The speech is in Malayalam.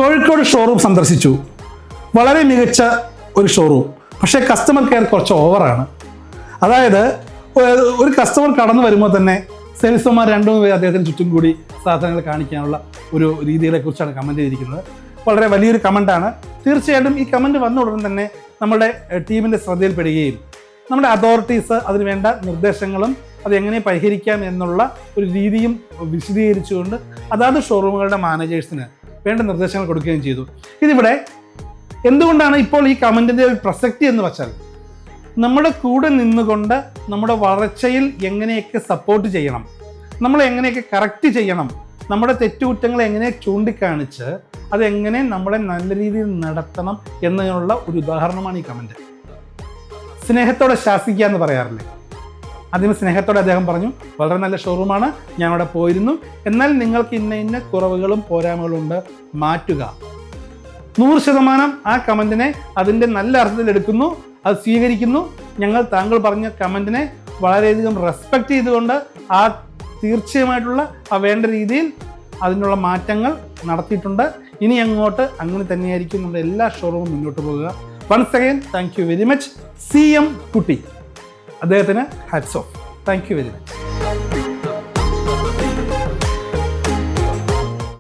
കോഴിക്കോട് ഷോറൂം സന്ദർശിച്ചു. വളരെ മികച്ച ഒരു ഷോറൂം. പക്ഷേ കസ്റ്റമർ കെയർ കുറച്ച് ഓവറാണ്. അതായത് ഒരു കസ്റ്റമർ കടന്നു വരുമ്പോൾ തന്നെ സെയിൽസ്മാർ 2-3 പേര് അദ്ദേഹത്തിന് ചുറ്റും കൂടി സാധനങ്ങൾ കാണിക്കാനുള്ള ഒരു രീതികളെക്കുറിച്ചാണ് കമൻറ്റ് ചെയ്തിരിക്കുന്നത്. വളരെ വലിയൊരു കമൻറ്റാണ്. തീർച്ചയായിട്ടും ഈ കമൻറ്റ് വന്ന ഉടൻ തന്നെ നമ്മുടെ ടീമിൻ്റെ ശ്രദ്ധയിൽപ്പെടുകയും നമ്മുടെ അതോറിറ്റീസ് അതിന് വേണ്ട നിർദ്ദേശങ്ങളും അത് എങ്ങനെ പരിഹരിക്കാം എന്നുള്ള ഒരു രീതിയും വിശദീകരിച്ചുകൊണ്ട് അതാത് ഷോറൂമുകളുടെ മാനേജേഴ്സിന് വേണ്ട നിർദ്ദേശങ്ങൾ കൊടുക്കുകയും ചെയ്തു. ഇതിവിടെ എന്തുകൊണ്ടാണ് ഇപ്പോൾ ഈ കമൻറ്റിൻ്റെ ഒരു പ്രസക്തി എന്ന് വെച്ചാൽ, നമ്മുടെ കൂടെ നിന്നുകൊണ്ട് നമ്മുടെ വളർച്ചയിൽ എങ്ങനെയൊക്കെ സപ്പോർട്ട് ചെയ്യണം, നമ്മൾ എങ്ങനെയൊക്കെ കറക്റ്റ് ചെയ്യണം, നമ്മുടെ തെറ്റുകുറ്റങ്ങളെ എങ്ങനെ ചൂണ്ടിക്കാണിച്ച് അതെങ്ങനെ നമ്മളെ നല്ല രീതിയിൽ നടത്തണം എന്നതിനുള്ള ഒരു ഉദാഹരണമാണ് ഈ കമൻറ്റ്. സ്നേഹത്തോടെ ശാസിക്കുക എന്ന് പറയാറില്ലേ, അതിന് സ്നേഹത്തോടെ അദ്ദേഹം പറഞ്ഞു, വളരെ നല്ല ഷോറൂമാണ്, ഞാൻ അവിടെ പോയിരുന്നു, എന്നാൽ നിങ്ങൾക്ക് ഇന്ന കുറവുകളും പോരായ്മകളും ഉണ്ട്, മാറ്റുക. 100% ആ കമൻറ്റിനെ അതിൻ്റെ നല്ല അർത്ഥത്തിൽ എടുക്കുന്നു, അത് സ്വീകരിക്കുന്നു. ഞങ്ങൾ താങ്കൾ പറഞ്ഞ കമൻറ്റിനെ വളരെയധികം റെസ്പെക്റ്റ് ചെയ്തുകൊണ്ട് ആ തീർച്ചയായിട്ടുള്ള ആ വേണ്ട രീതിയിൽ അതിനുള്ള മാറ്റങ്ങൾ നടത്തിയിട്ടുണ്ട്. ഇനി അങ്ങോട്ട് അങ്ങനെ തന്നെയായിരിക്കും നമ്മുടെ എല്ലാ ഷോറൂമും മുന്നോട്ട് പോകുക. Once again thank you very much CM കുട്ടി, അദ്ദേഹത്തിന് hats off. Thank you very much.